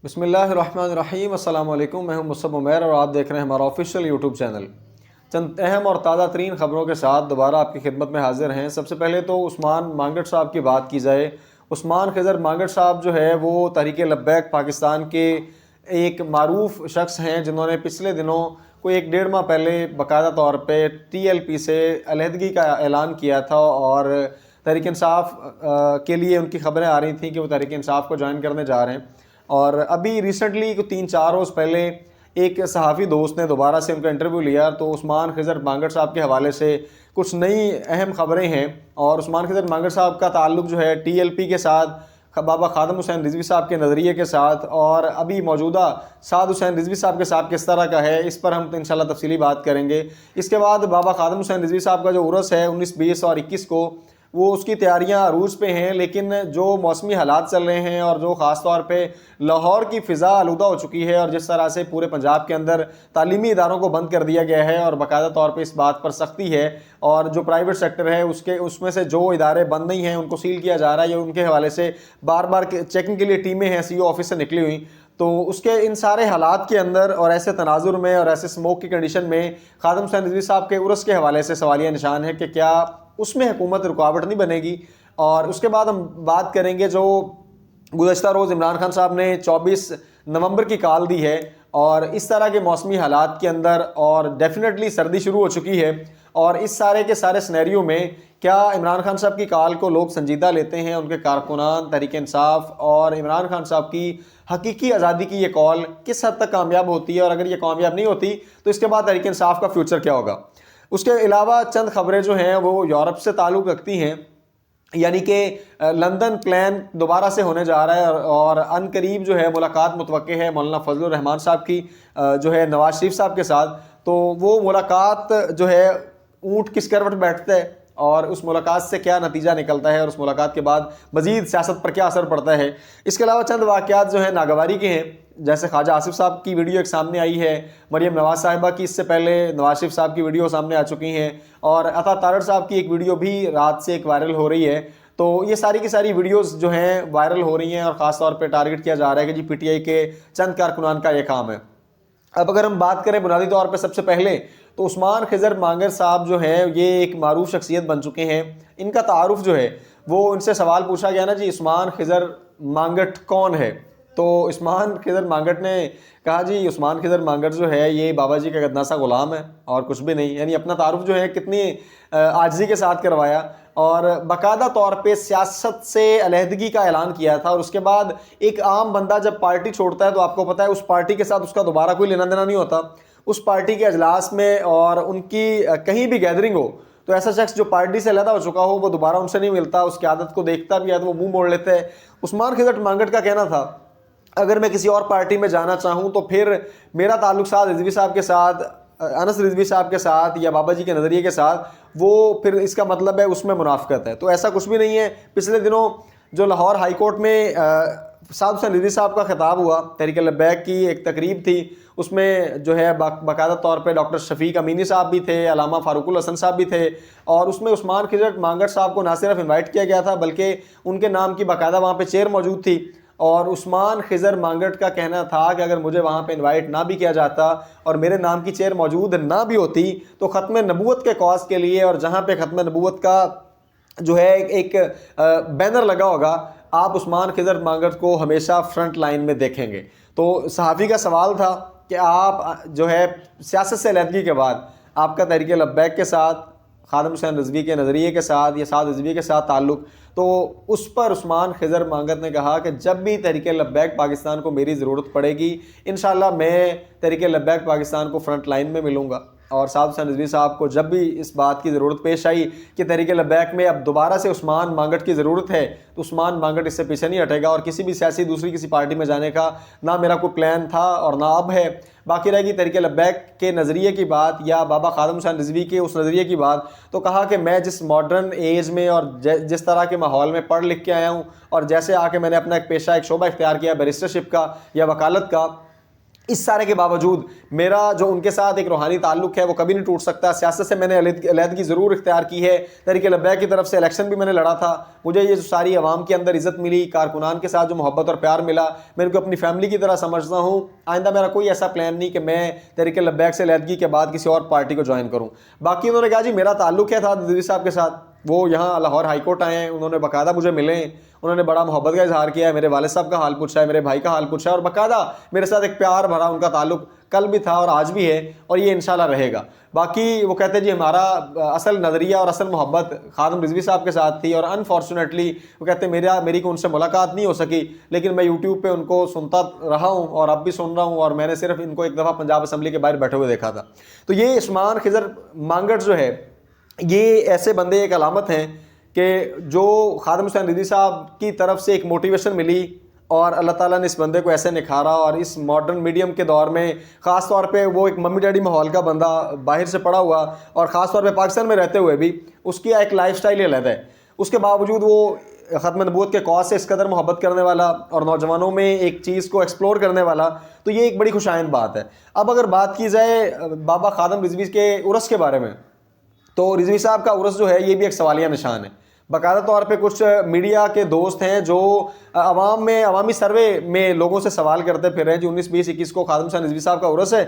بسم اللہ الرحمن الرحیم۔ السلام علیکم، میں ہوں مصعب عمیر اور آپ دیکھ رہے ہیں ہمارا آفیشیل یوٹیوب چینل۔ چند اہم اور تازہ ترین خبروں کے ساتھ دوبارہ آپ کی خدمت میں حاضر ہیں۔ سب سے پہلے تو عثمان مانگٹ صاحب کی بات کی جائے۔ عثمان خضر مانگٹ صاحب جو ہے وہ تحریک لبیک پاکستان کے ایک معروف شخص ہیں، جنہوں نے پچھلے دنوں کوئی 1.5 ماہ پہلے باقاعدہ طور پہ TLP سے علیحدگی کا اعلان کیا تھا، اور تحریک انصاف کے لیے ان کی خبریں آ رہی تھیں کہ وہ تحریک انصاف کو جوائن کرنے جا رہے ہیں۔ اور ابھی ریسنٹلی 3-4 روز پہلے ایک صحافی دوست نے دوبارہ سے ان کا انٹرویو لیا، تو عثمان خضر مانگٹ صاحب کے حوالے سے کچھ نئی اہم خبریں ہیں۔ اور عثمان خضر مانگٹ صاحب کا تعلق جو ہے TLP کے ساتھ، بابا خادم حسین رضوی صاحب کے نظریے کے ساتھ، اور ابھی موجودہ سعد حسین رضوی صاحب کے ساتھ کس طرح کا ہے، اس پر ہم انشاءاللہ تفصیلی بات کریں گے۔ اس کے بعد بابا خادم حسین رضوی صاحب کا جو عرس ہے 19، 20 اور 21 کو، وہ اس کی تیاریاں عروج پہ ہیں، لیکن جو موسمی حالات چل رہے ہیں اور جو خاص طور پہ لاہور کی فضا آلودہ ہو چکی ہے، اور جس طرح سے پورے پنجاب کے اندر تعلیمی اداروں کو بند کر دیا گیا ہے، اور باقاعدہ طور پہ اس بات پر سختی ہے، اور جو پرائیویٹ سیکٹر ہے اس میں سے جو ادارے بند نہیں ہیں ان کو سیل کیا جا رہا ہے، یا ان کے حوالے سے بار بار چیکنگ کے لیے ٹیمیں ہیں CO آفس سے نکلی ہوئی۔ تو اس کے ان سارے حالات کے اندر اور ایسے تناظر میں اور ایسے اسموک کی کنڈیشن میں خادم حسین رضوی صاحب کے عرس کے حوالے سے سوالیہ نشان ہے کہ کیا اس میں حکومت رکاوٹ نہیں بنے گی۔ اور اس کے بعد ہم بات کریں گے جو گزشتہ روز عمران خان صاحب نے 24 نومبر کی کال دی ہے، اور اس طرح کے موسمی حالات کے اندر اور ڈیفینیٹلی سردی شروع ہو چکی ہے، اور اس سارے کے سارے سنیریو میں کیا عمران خان صاحب کی کال کو لوگ سنجیدہ لیتے ہیں، ان کے کارکنان تحریک انصاف، اور عمران خان صاحب کی حقیقی آزادی کی یہ کال کس حد تک کامیاب ہوتی ہے، اور اگر یہ کامیاب نہیں ہوتی تو اس کے بعد تحریک انصاف کا فیوچر کیا ہوگا۔ اس کے علاوہ چند خبریں جو ہیں وہ یورپ سے تعلق رکھتی ہیں، یعنی کہ لندن پلان دوبارہ سے ہونے جا رہا ہے، اور ان قریب جو ہے ملاقات متوقع ہے مولانا فضل الرحمان صاحب کی جو ہے نواز شریف صاحب کے ساتھ۔ تو وہ ملاقات جو ہے اونٹ کس کروٹ بیٹھتا ہے، اور اس ملاقات سے کیا نتیجہ نکلتا ہے، اور اس ملاقات کے بعد مزید سیاست پر کیا اثر پڑتا ہے۔ اس کے علاوہ چند واقعات جو ہیں ناگواری کے ہیں، جیسے خواجہ آصف صاحب کی ویڈیو ایک سامنے آئی ہے، مریم نواز صاحبہ کی اس سے پہلے نواز شریف صاحب کی ویڈیو سامنے آ چکی ہیں، اور عطا تارڑ صاحب کی ایک ویڈیو بھی رات سے ایک وائرل ہو رہی ہے۔ تو یہ ساری کی ساری ویڈیوز جو ہیں وائرل ہو رہی ہیں، اور خاص طور پہ ٹارگٹ کیا جا رہا ہے کہ جی PTI کے چند کارکنان کا یہ کام ہے۔ اب اگر ہم بات کریں بنیادی طور پہ سب سے پہلے، تو عثمان خضر مانگٹ صاحب جو ہیں یہ ایک معروف شخصیت بن چکے ہیں۔ ان کا تعارف جو ہے وہ ان سے سوال پوچھا گیا نا جی عثمان خضر مانگٹ کون ہے، تو عثمان خضر مانگٹ نے کہا جی عثمان خضر مانگٹ جو ہے یہ بابا جی کا گدناسا غلام ہے اور کچھ بھی نہیں، یعنی اپنا تعارف جو ہے کتنی عاجزی کے ساتھ کروایا، اور باقاعدہ طور پہ سیاست سے علیحدگی کا اعلان کیا تھا۔ اور اس کے بعد ایک عام بندہ جب پارٹی چھوڑتا ہے تو آپ کو پتہ ہے اس پارٹی کے ساتھ اس کا دوبارہ کوئی لینا دینا نہیں ہوتا۔ اس پارٹی کے اجلاس میں اور ان کی کہیں بھی گیدرنگ ہو تو ایسا شخص جو پارٹی سے علیحدہ ہو چکا ہو وہ دوبارہ ان سے نہیں ملتا، اس کی عادت کو دیکھتا بھی ہے تو وہ منہ موڑ لیتا ہے۔ عثمان خضر مانگٹ کا کہنا تھا اگر میں کسی اور پارٹی میں جانا چاہوں تو پھر میرا تعلق سعد رضوی صاحب کے ساتھ، انس رضوی صاحب کے ساتھ، یا بابا جی کے نظریے کے ساتھ، وہ پھر اس کا مطلب ہے اس میں منافقت ہے۔ تو ایسا کچھ بھی نہیں ہے۔ پچھلے دنوں جو لاہور ہائی کورٹ میں سعد حسین رضوی صاحب کا خطاب ہوا، تحریک لبیک کی ایک تقریب تھی، اس میں جو ہے باقاعدہ طور پہ ڈاکٹر شفیق امینی صاحب بھی تھے، علامہ فاروق الحسن صاحب بھی تھے، اور اس میں عثمان خضر مانگٹ صاحب کو نہ صرف انوائٹ کیا گیا تھا بلکہ ان کے نام کی باقاعدہ وہاں پہ چیئر موجود تھی۔ اور عثمان خضر مانگٹ کا کہنا تھا کہ اگر مجھے وہاں پہ انوائٹ نہ بھی کیا جاتا اور میرے نام کی چیئر موجود نہ بھی ہوتی تو ختم نبوت کے کاز کے لیے، اور جہاں پہ ختم نبوت کا جو ہے ایک بینر لگا ہوگا، آپ عثمان خضر مانگٹ کو ہمیشہ فرنٹ لائن میں دیکھیں گے۔ تو صحافی کا سوال تھا کہ آپ جو ہے سیاست سے علیحدگی کے بعد آپ کا تحریک لبیک کے ساتھ، خادم حسین رضوی کے نظریے کے ساتھ یا سعد رضوی کے ساتھ تعلق، تو اس پر عثمان خضر مانگٹ نے کہا کہ جب بھی تحریک لبیک پاکستان کو میری ضرورت پڑے گی انشاءاللہ میں تحریک لبیک پاکستان کو فرنٹ لائن میں ملوں گا۔ اور سعد حسین رضوی صاحب کو جب بھی اس بات کی ضرورت پیش آئی کہ تحریک لبیک میں اب دوبارہ سے عثمان مانگٹ کی ضرورت ہے تو عثمان مانگٹ اس سے پیچھے نہیں ہٹے گا، اور کسی بھی سیاسی دوسری کسی پارٹی میں جانے کا نہ میرا کوئی پلان تھا اور نہ اب ہے۔ باقی رہے گی تحریک لبیک کے نظریے کی بات یا بابا خادم حسین رضوی کے اس نظریے کی بات، تو کہا کہ میں جس ماڈرن ایج میں اور جس طرح کے ماحول میں پڑھ لکھ کے آیا ہوں، اور جیسے آ کے میں نے اپنا ایک پیشہ، ایک شعبہ اختیار کیا بیرسٹرشپ کا یا وکالت کا، اس سارے کے باوجود میرا جو ان کے ساتھ ایک روحانی تعلق ہے وہ کبھی نہیں ٹوٹ سکتا. سیاست سے میں نے علیحدگی ضرور اختیار کی ہے. تحریک لبیک کی طرف سے الیکشن بھی میں نے لڑا تھا. مجھے یہ جو ساری عوام کے اندر عزت ملی, کارکنان کے ساتھ جو محبت اور پیار ملا, میں ان کو اپنی فیملی کی طرح سمجھتا ہوں. آئندہ میرا کوئی ایسا پلان نہیں کہ میں تحریک لبیک سے علیحدگی کے بعد کسی اور پارٹی کو جوائن کروں. باقی انہوں نے کہا جی میرا تعلق ہے تھا رضوی صاحب کے ساتھ, وہ یہاں لاہور ہائی کورٹ آئے ہیں, انہوں نے باقاعدہ مجھے ملے ہیں, انہوں نے بڑا محبت کا اظہار کیا ہے, میرے والد صاحب کا حال پوچھا ہے, میرے بھائی کا حال پوچھا ہے, اور باقاعدہ میرے ساتھ ایک پیار بھرا ان کا تعلق کل بھی تھا اور آج بھی ہے, اور یہ انشاءاللہ رہے گا. باقی وہ کہتے ہیں جی ہمارا اصل نظریہ اور اصل محبت خادم رضوی صاحب کے ساتھ تھی, اور انفارچونیٹلی وہ کہتے ہیں میری کو ان سے ملاقات نہیں ہو سکی, لیکن میں یوٹیوب پہ ان کو سنتا رہا ہوں اور اب بھی سن رہا ہوں, اور میں نے صرف ان کو ایک دفعہ پنجاب اسمبلی کے باہر بیٹھے ہوئے دیکھا تھا. تو یہ عثمان خضر مانگٹ جو ہے یہ ایسے بندے ایک علامت ہیں کہ جو خادم حسین رضوی صاحب کی طرف سے ایک موٹیویشن ملی, اور اللہ تعالیٰ نے اس بندے کو ایسے نکھارا, اور اس ماڈرن میڈیم کے دور میں خاص طور پہ وہ ایک ممی ڈیڈی ماحول کا بندہ باہر سے پڑا ہوا, اور خاص طور پہ پاکستان میں رہتے ہوئے بھی اس کی ایک لائف سٹائل علیحدہ ہے. اس کے باوجود وہ ختم نبوت کے کاز سے اس قدر محبت کرنے والا اور نوجوانوں میں ایک چیز کو ایکسپلور کرنے والا, تو یہ ایک بڑی خوشائند بات ہے. اب اگر بات کی جائے بابا خادم رضوی کے عرس کے بارے میں, تو رضوی صاحب کا عرس جو ہے یہ بھی ایک سوالیہ نشان ہے. باقاعدہ طور پہ کچھ میڈیا کے دوست ہیں جو عوامی سروے میں لوگوں سے سوال کرتے پھر رہے ہیں جی 19 20 21 کو خادم حسین رضوی صاحب کا عرس ہے.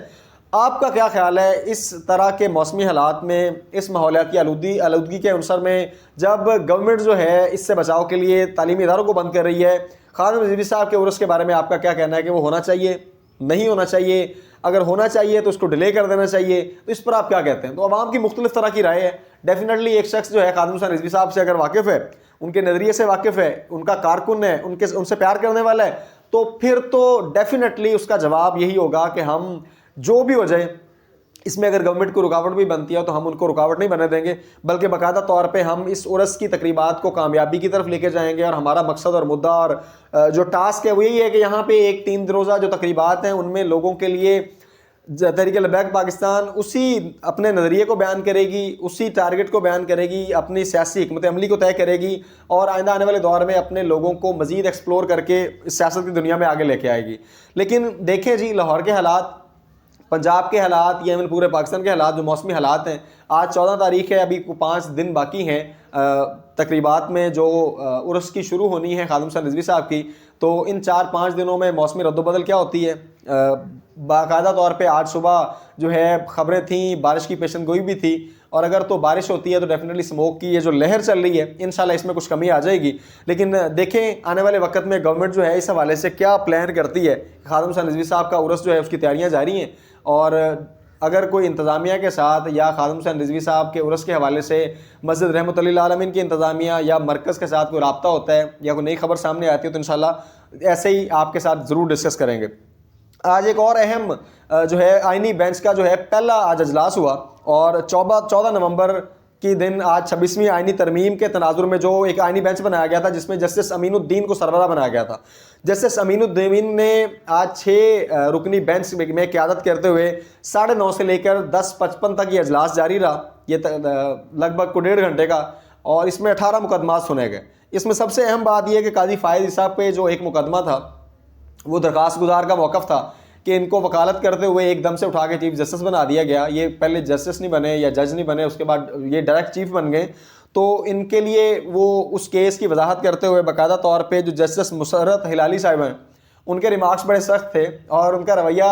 آپ کا کیا خیال ہے اس طرح کے موسمی حالات میں, اس ماحولیاتی آلودگی کے عنصر میں, جب گورنمنٹ جو ہے اس سے بچاؤ کے لیے تعلیمی اداروں کو بند کر رہی ہے, خادم رضوی صاحب کے عرس کے بارے میں آپ کا کیا کہنا ہے کہ وہ ہونا چاہیے, نہیں ہونا چاہیے؟ اگر ہونا چاہیے تو اس کو ڈیلے کر دینا چاہیے, تو اس پر آپ کیا کہتے ہیں؟ تو عوام کی مختلف طرح کی رائے ہے. ڈیفینیٹلی ایک شخص جو ہے خادم حسین رضوی صاحب سے اگر واقف ہے, ان کے نظریے سے واقف ہے, ان کا کارکن ہے, ان سے پیار کرنے والا ہے, تو پھر تو ڈیفینیٹلی اس کا جواب یہی ہوگا کہ ہم جو بھی ہو جائے اس میں اگر گورنمنٹ کو رکاوٹ بھی بنتی ہے تو ہم ان کو رکاوٹ نہیں بننے دیں گے, بلکہ باقاعدہ طور پہ ہم اس عرس کی تقریبات کو کامیابی کی طرف لے کے جائیں گے. اور ہمارا مقصد اور مدعا اور جو ٹاسک ہے وہ یہی ہے کہ یہاں پہ ایک 3 روزہ جو تقریبات ہیں ان میں لوگوں کے لیے تحریک لبیک پاکستان اسی اپنے نظریے کو بیان کرے گی, اسی ٹارگٹ کو بیان کرے گی, اپنی سیاسی حکمت عملی کو طے کرے گی, اور آئندہ آنے والے دور میں اپنے لوگوں کو مزید ایکسپلور کر کے سیاست کی دنیا میں آگے لے کے آئے گی. لیکن دیکھیں جی لاہور کے حالات, پنجاب کے حالات, یا ایون پورے پاکستان کے حالات, جو موسمی حالات ہیں, آج 14 تاریخ ہے, ابھی 5 دن باقی ہیں تقریبات میں جو عرس کی شروع ہونی ہے خادم حسین رضوی صاحب کی. تو ان 4-5 دنوں میں موسمی رد و بدل کیا ہوتی ہے؟ باقاعدہ طور پہ آج صبح جو ہے خبریں تھیں, بارش کی پیشن گوئی بھی تھی, اور اگر تو بارش ہوتی ہے تو ڈیفینیٹلی اسموک کی یہ جو لہر چل رہی ہے انشاءاللہ اس میں کچھ کمی آ جائے گی. لیکن دیکھیں آنے والے وقت میں گورنمنٹ جو ہے اس حوالے سے کیا پلان کرتی ہے. خادم حسین رضوی صاحب کا عرس جو ہے اس کی تیاریاں جاری ہیں, اور اگر کوئی انتظامیہ کے ساتھ یا خادم حسین رضوی صاحب کے عرس کے حوالے سے مسجد رحمۃ اللہ عالمین کی انتظامیہ یا مرکز کے ساتھ کوئی رابطہ ہوتا ہے یا کوئی نئی خبر سامنے آتی ہے تو انشاءاللہ ایسے ہی آپ کے ساتھ ضرور ڈسکس کریں گے. آج ایک اور اہم جو ہے آئینی بینچ کا جو ہے پہلا آج اجلاس ہوا, اور 14 نومبر کی دن آج 26ویں آئینی ترمیم کے تناظر میں جو ایک آئینی بینچ بنایا گیا تھا جس میں جسٹس امین الدین کو سربراہ بنایا گیا تھا. جسٹس امین الدین نے آج 6 رکنی بینچ میں قیادت کرتے ہوئے 9:30 سے لے کر 10:55 تک یہ اجلاس جاری رہا, یہ لگ بھگ 1.5 گھنٹے کا, اور اس میں 18 مقدمات سنے گئے. اس میں سب سے اہم بات یہ ہے کہ قاضی فائز صاحب پہ جو ایک مقدمہ تھا وہ درخواست گزار کا موقف تھا کہ ان کو وکالت کرتے ہوئے ایک دم سے اٹھا کے چیف جسٹس بنا دیا گیا. یہ پہلے جسٹس نہیں بنے یا جج نہیں بنے, اس کے بعد یہ ڈائریکٹ چیف بن گئے. تو ان کے لیے وہ اس کیس کی وضاحت کرتے ہوئے باقاعدہ طور پہ جو جسٹس مسرت ہلالی صاحب ہیں ان کے ریمارکس بڑے سخت تھے, اور ان کا رویہ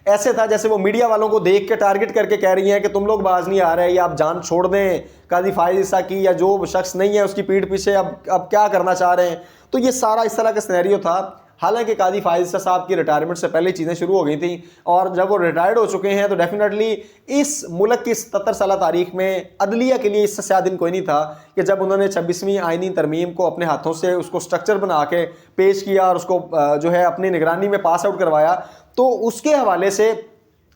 ایسے تھا جیسے وہ میڈیا والوں کو دیکھ کے ٹارگٹ کر کے کہہ رہی ہیں کہ تم لوگ باز نہیں آ رہے, یا آپ جان چھوڑ دیں قاضی فائز عیسیٰ کی, یا جو شخص نہیں ہے اس کی پیٹھ پیچھے اب کیا کرنا چاہ رہے ہیں. تو یہ سارا اس طرح کا سینیریو تھا. حالانکہ قاضی فائز عیسیٰ صاحب کی ریٹائرمنٹ سے پہلے چیزیں شروع ہو گئی تھیں, اور جب وہ ریٹائرڈ ہو چکے ہیں تو ڈیفینیٹلی اس ملک کی 77 سالہ تاریخ میں عدلیہ کے لیے اس سے سیاہ دن کوئی نہیں تھا کہ جب انہوں نے 26ویں آئینی ترمیم کو اپنے ہاتھوں سے اس کو سٹرکچر بنا کے پیش کیا اور اس کو جو ہے اپنی نگرانی میں پاس آؤٹ کروایا. تو اس کے حوالے سے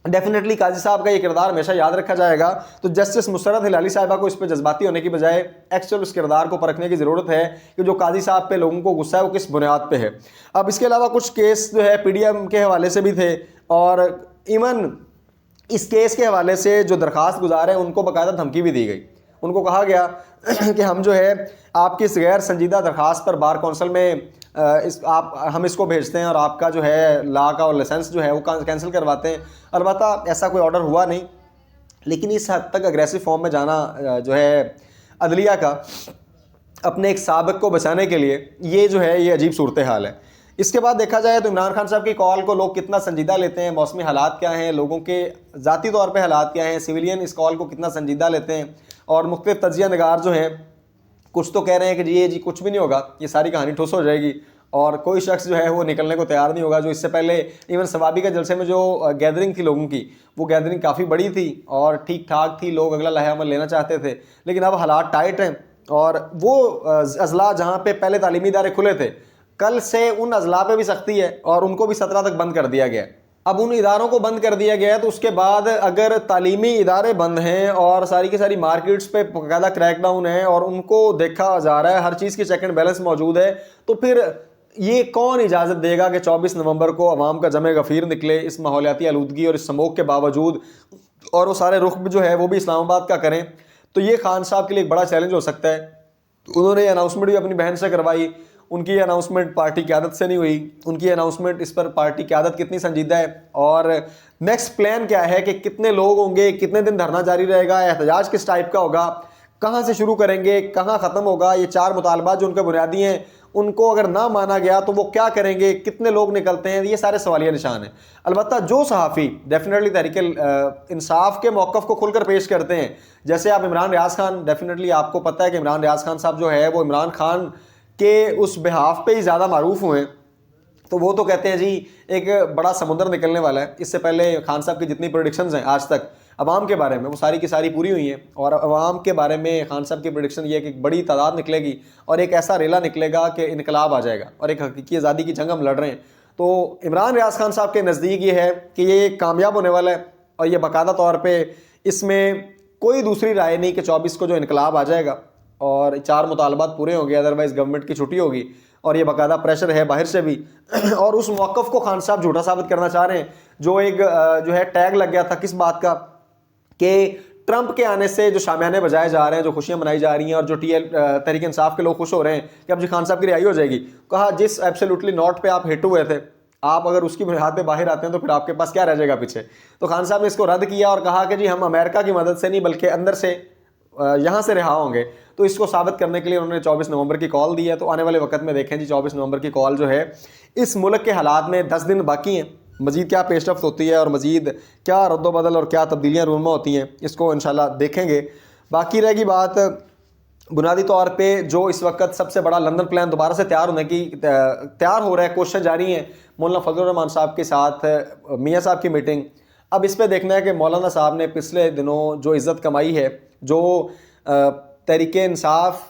ڈیفینیٹلی قاضی صاحب کا یہ کردار ہمیشہ یاد رکھا جائے گا. تو جسٹس مسرت ہلالی صاحبہ کو اس پہ جذباتی ہونے کی بجائے ایکچوئل اس کردار کو پرکھنے کی ضرورت ہے کہ جو قاضی صاحب پہ لوگوں کو غصہ ہے وہ کس بنیاد پہ ہے. اب اس کے علاوہ کچھ کیس جو ہے پی ڈی ایم کے حوالے سے بھی تھے, اور ایون اس کیس کے حوالے سے جو درخواست گزار ہیں ان کو باقاعدہ دھمکی بھی دی گئی. ان کو کہا گیا کہ ہم جو ہے آپ کی اس غیر سنجیدہ درخواست پر بار کونسل میں ہم اس کو بھیجتے ہیں اور آپ کا جو ہے لا کا اور لائسنس جو ہے وہ کینسل کرواتے ہیں. البتہ ایسا کوئی آرڈر ہوا نہیں, لیکن اس حد تک اگریسو فارم میں جانا جو ہے عدلیہ کا اپنے ایک سابق کو بچانے کے لیے, یہ جو ہے یہ عجیب صورتحال ہے. اس کے بعد دیکھا جائے تو عمران خان صاحب کی کال کو لوگ کتنا سنجیدہ لیتے ہیں, موسمی حالات کیا ہیں, لوگوں کے ذاتی طور پہ حالات کیا ہیں, سویلین اس کال کو کتنا سنجیدہ لیتے ہیں, اور مختلف تجزیہ نگار جو ہیں کچھ تو کہہ رہے ہیں کہ جی کچھ بھی نہیں ہوگا, یہ ساری کہانی ٹھوس ہو جائے گی, اور کوئی شخص جو ہے وہ نکلنے کو تیار نہیں ہوگا. جو اس سے پہلے ایون ثوابی کے جلسے میں جو گیدرنگ تھی لوگوں کی, وہ گیدرنگ کافی بڑی تھی اور ٹھیک ٹھاک تھی, لوگ اگلا لائحہ عمل لینا چاہتے تھے, لیکن اب حالات ٹائٹ ہیں. اور وہ اضلاع جہاں پہ پہلے تعلیمی ادارے کھلے تھے, کل سے ان اضلاع پہ بھی سختی ہے اور ان کو بھی 17 تک بند کر دیا گیا ہے. اب ان اداروں کو بند کر دیا گیا ہے, تو اس کے بعد اگر تعلیمی ادارے بند ہیں اور ساری کی ساری مارکیٹس پہ باقاعدہ کریک ڈاؤن ہے اور ان کو دیکھا جا رہا ہے, ہر چیز کی چیک اینڈ بیلنس موجود ہے, تو پھر یہ کون اجازت دے گا کہ 24 نومبر کو عوام کا جمع غفیر نکلے اس ماحولیاتی آلودگی اور اس سموگ کے باوجود, اور وہ سارے رخ جو ہے وہ بھی اسلام آباد کا کریں. تو یہ خان صاحب کے لیے ایک بڑا چیلنج ہو سکتا ہے. انہوں نے یہ اناؤنسمنٹ بھی اپنی بہن سے کروائی, ان کی اناؤنسمنٹ پارٹی قیادت سے نہیں ہوئی. ان کی اناؤنسمنٹ اس پر پارٹی قیادت کتنی سنجیدہ ہے, اور نیکسٹ پلان کیا ہے, کہ کتنے لوگ ہوں گے, کتنے دن دھرنا جاری رہے گا, احتجاج کس ٹائپ کا ہوگا, کہاں سے شروع کریں گے, کہاں ختم ہوگا. یہ 4 مطالبات جو ان کے بنیادی ہیں, ان کو اگر نہ مانا گیا تو وہ کیا کریں گے, کتنے لوگ نکلتے ہیں, یہ سارے سوالیہ نشان ہیں. البتہ جو صحافی ڈیفینیٹلی تحریک انصاف کے موقف کو کھل کر پیش کرتے ہیں, جیسے آپ عمران ریاض خان, ڈیفینیٹلی آپ کو پتہ ہے کہ عمران ریاض خان صاحب جو ہے وہ عمران خان کے اس بہاف پہ ہی زیادہ معروف ہوئے ہیں, تو وہ تو کہتے ہیں جی ایک بڑا سمندر نکلنے والا ہے. اس سے پہلے خان صاحب کی جتنی پریڈکشنز ہیں آج تک عوام کے بارے میں, وہ ساری کی ساری پوری ہوئی ہیں, اور عوام کے بارے میں خان صاحب کی پریڈکشن یہ ہے کہ ایک بڑی تعداد نکلے گی اور ایک ایسا ریلا نکلے گا کہ انقلاب آ جائے گا اور ایک حقیقی آزادی کی جنگ ہم لڑ رہے ہیں. تو عمران ریاض خان صاحب کے نزدیک یہ ہے کہ یہ کامیاب ہونے والا ہے, اور یہ باقاعدہ طور پہ اس میں کوئی دوسری رائے نہیں کہ 24 کو جو انقلاب آ جائے گا اور 4 مطالبات پورے ہوں گے, ادروائز گورنمنٹ کی چھٹی ہوگی, اور یہ باقاعدہ پریشر ہے باہر سے بھی. اور اس موقف کو خان صاحب جھوٹا ثابت کرنا چاہ رہے ہیں, جو ایک جو ہے ٹیگ لگ گیا تھا کس بات کا, کہ ٹرمپ کے آنے سے جو شامیانے بجائے جا رہے ہیں, جو خوشیاں منائی جا رہی ہیں, اور جو تحریک انصاف کے لوگ خوش ہو رہے ہیں کہ اب جی خان صاحب کی رہائی ہو جائے گی. کہا جس ایبسلیوٹلی نوٹ پہ آپ ہٹ ہوئے تھے, آپ اگر اس کی بنیاد پہ باہر آتے ہیں تو پھر آپ کے پاس کیا رہ جائے گا پیچھے. تو خان صاحب نے اس کو رد کیا اور کہا کہ جی ہم امریکہ کی مدد سے نہیں بلکہ اندر سے یہاں سے رہا ہوں گے. تو اس کو ثابت کرنے کے لیے انہوں نے 24 نومبر کی کال دی ہے. تو آنے والے وقت میں دیکھیں جی 24 نومبر کی کال جو ہے, اس ملک کے حالات میں 10 دن باقی ہیں, مزید کیا پیش رفت ہوتی ہے اور مزید کیا رد و بدل اور کیا تبدیلیاں رونما ہوتی ہیں, اس کو انشاءاللہ دیکھیں گے. باقی رہ گی بات بنیادی طور پہ جو اس وقت سب سے بڑا لندن پلان دوبارہ سے تیار ہونے کی تیار ہو رہا ہے, کوششیں جاری ہیں مولانا فضل الرحمان صاحب کے ساتھ میاں صاحب کی میٹنگ. اب اس پہ دیکھنا ہے کہ مولانا صاحب نے پچھلے دنوں جو عزت کمائی ہے, جو تحریک انصاف,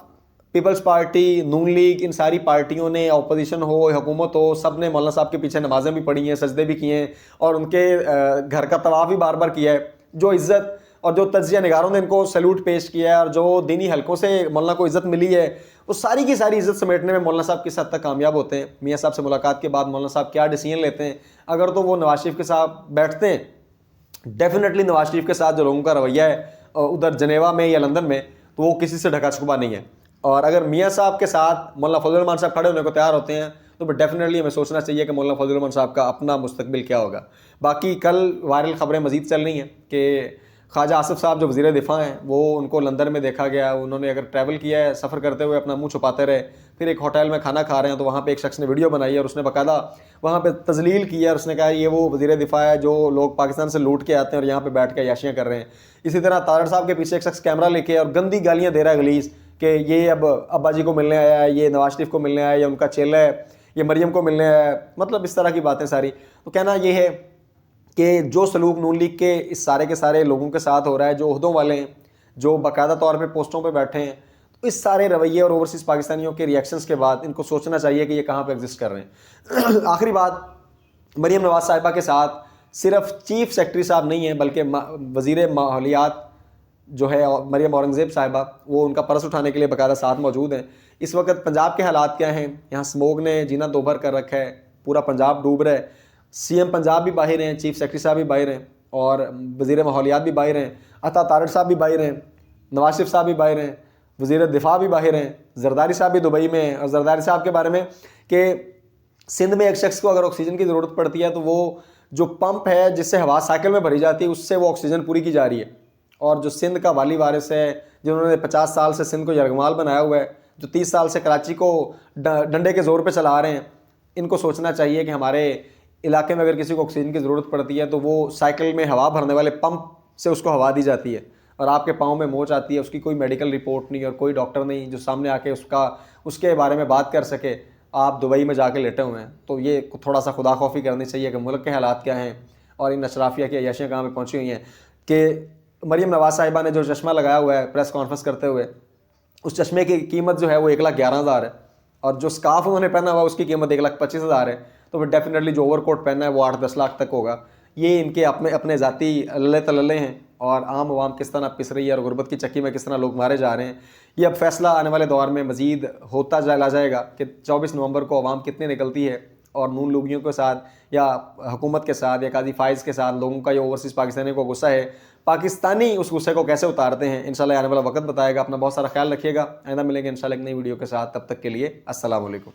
پیپلز پارٹی, نون لیگ, ان ساری پارٹیوں نے, اپوزیشن ہو حکومت ہو, سب نے مولانا صاحب کے پیچھے نمازیں بھی پڑھی ہیں, سجدے بھی کیے ہیں, اور ان کے گھر کا طواف بھی بار بار کیا ہے. جو عزت اور جو تجزیہ نگاروں نے ان کو سیلوٹ پیش کیا ہے, اور جو دینی حلقوں سے مولانا کو عزت ملی ہے, وہ ساری کی ساری عزت سمیٹنے میں مولانا صاحب کس حد تک کامیاب ہوتے ہیں. میاں صاحب سے ملاقات کے بعد مولانا صاحب کیا ڈیسیژن لیتے ہیں, اگر تو وہ نواز شریف کے ساتھ بیٹھتے ہیں, ڈیفینیٹلی نواز شریف کے ساتھ جو لوگوں کا رویہ ہے ادھر جنیوا میں یا لندن میں, تو وہ کسی سے ڈھکا چھپا نہیں ہے. اور اگر میاں صاحب کے ساتھ مولانا فضل الرحمان صاحب کھڑے ہونے کو تیار ہوتے ہیں, تو پھر ڈیفینیٹلی ہمیں سوچنا چاہیے کہ مولانا فضل الرحمان صاحب کا اپنا مستقبل کیا ہوگا. باقی کل وائرل خبریں مزید چل رہی ہیں کہ خواجہ آصف صاحب جو وزیر دفاع ہیں, وہ ان کو لندن میں دیکھا گیا, انہوں نے اگر ٹریول کیا ہے سفر کرتے ہوئے اپنا منہ چھپاتے رہے, پھر ایک ہوٹل میں کھانا کھا رہے ہیں تو وہاں پہ ایک شخص نے ویڈیو بنائی ہے اور اس نے باقاعدہ وہاں پہ تذلیل کی ہے, اور اس نے کہا یہ وہ وزیر دفاع ہے جو لوگ پاکستان سے لوٹ کے آتے ہیں اور یہاں پہ بیٹھ کے عیاشیاں کر رہے ہیں. اسی طرح تارڑ صاحب کے پیچھے ایک شخص کیمرہ لے کے اور گندی گالیاں دے رہا ہے غلیظ, کہ یہ اب ابا جی کو ملنے آیا ہے, یہ نواز شریف کو ملنے آیا ہے, یہ ان کا چیلا ہے, یہ مریم کو ملنے آیا ہے, مطلب اس طرح کی باتیں ساری. تو کہنا یہ ہے کہ جو سلوک نون لیگ کے اس سارے کے سارے لوگوں کے ساتھ ہو رہا ہے, جو عہدوں والے ہیں, جو باقاعدہ طور پہ پوسٹوں پہ بیٹھے ہیں, تو اس سارے رویے اور اوورسیز پاکستانیوں کے ریئیکشنز کے بعد ان کو سوچنا چاہیے کہ یہ کہاں پہ ایگزسٹ کر رہے ہیں. آخری بات, مریم نواز صاحبہ کے ساتھ صرف چیف سیکرٹری صاحب نہیں ہیں بلکہ وزیر ماحولیات جو ہے مریم اورنگزیب صاحبہ, وہ ان کا پرس اٹھانے کے لیے باقاعدہ ساتھ موجود ہیں. اس وقت پنجاب کے حالات کیا ہیں, یہاں سموگ نے جینا دوبھر کر رکھا ہے, پورا پنجاب ڈوب رہا ہے. سی ایم پنجاب بھی باہر ہیں, چیف سیکرٹری صاحب بھی باہر ہیں, اور وزیر ماحولیات بھی باہر ہیں, عطا تارڑ صاحب بھی باہر ہیں, نواز شریف صاحب بھی باہر ہیں, وزیر دفاع بھی باہر ہیں, زرداری صاحب بھی دبئی میں ہیں, اور زرداری صاحب کے بارے میں کہ سندھ میں ایک شخص کو اگر آکسیجن کی ضرورت پڑتی ہے تو وہ جو پمپ ہے جس سے ہوا سائیکل میں بھری جاتی ہے اس سے وہ آکسیجن پوری کی جا رہی ہے. اور جو سندھ کا والی وارث ہے جنہوں نے 50 سال سے سندھ کو یرغمال بنایا ہوا ہے, جو 30 سال سے کراچی کو ڈنڈے کے زور پہ چلا رہے ہیں, ان کو سوچنا چاہیے کہ ہمارے علاقے میں اگر کسی کو آکسیجن کی ضرورت پڑتی ہے تو وہ سائیکل میں ہوا بھرنے والے پمپ سے اس کو ہوا دی جاتی ہے, اور آپ کے پاؤں میں موچ آتی ہے, اس کی کوئی میڈیکل رپورٹ نہیں اور کوئی ڈاکٹر نہیں جو سامنے آ کے اس کے بارے میں بات کر سکے, آپ دبئی میں جا کے لیٹے ہوئے ہیں. تو یہ تھوڑا سا خدا خوفی کرنی چاہیے کہ ملک کے حالات کیا ہیں اور ان اشرافیہ کی عیاشیاں کہاں پہ پہنچی ہوئی ہیں. کہ مریم نواز صاحبہ نے جو چشمہ لگایا ہوا ہے پریس کانفرنس کرتے ہوئے, اس چشمے کی قیمت جو ہے وہ 1,11,000 ہے, اور جو اسکارف انہوں نے پہنا ہوا اس کی قیمت 1,25,000 ہے. تو پھر ڈیفینیٹلی جو اوور کوٹ پہنا ہے وہ 8-10 لاکھ تک ہوگا. یہ ان کے اپنے ذاتی اللہ تللے ہیں, اور عام عوام کس طرح پس رہی ہے اور غربت کی چکی میں کس طرح لوگ مارے جا رہے ہیں. یہ اب فیصلہ آنے والے دور میں مزید ہوتا جائے گا کہ 24 نومبر کو عوام کتنی نکلتی ہے, اور نون لوگیوں کے ساتھ یا حکومت کے ساتھ یا قاضی فائز کے ساتھ لوگوں کا یہ اوورسیز پاکستانیوں کو غصہ ہے, پاکستانی اس غصے کو کیسے اتارتے ہیں انشاءاللہ آنے والا وقت بتائے گا. اپنا بہت سارا خیال رکھیے گا. آئندہ ملیں گے انشاءاللہ ایک نئی ویڈیو کے ساتھ, تب تک کے لیے السلام علیکم.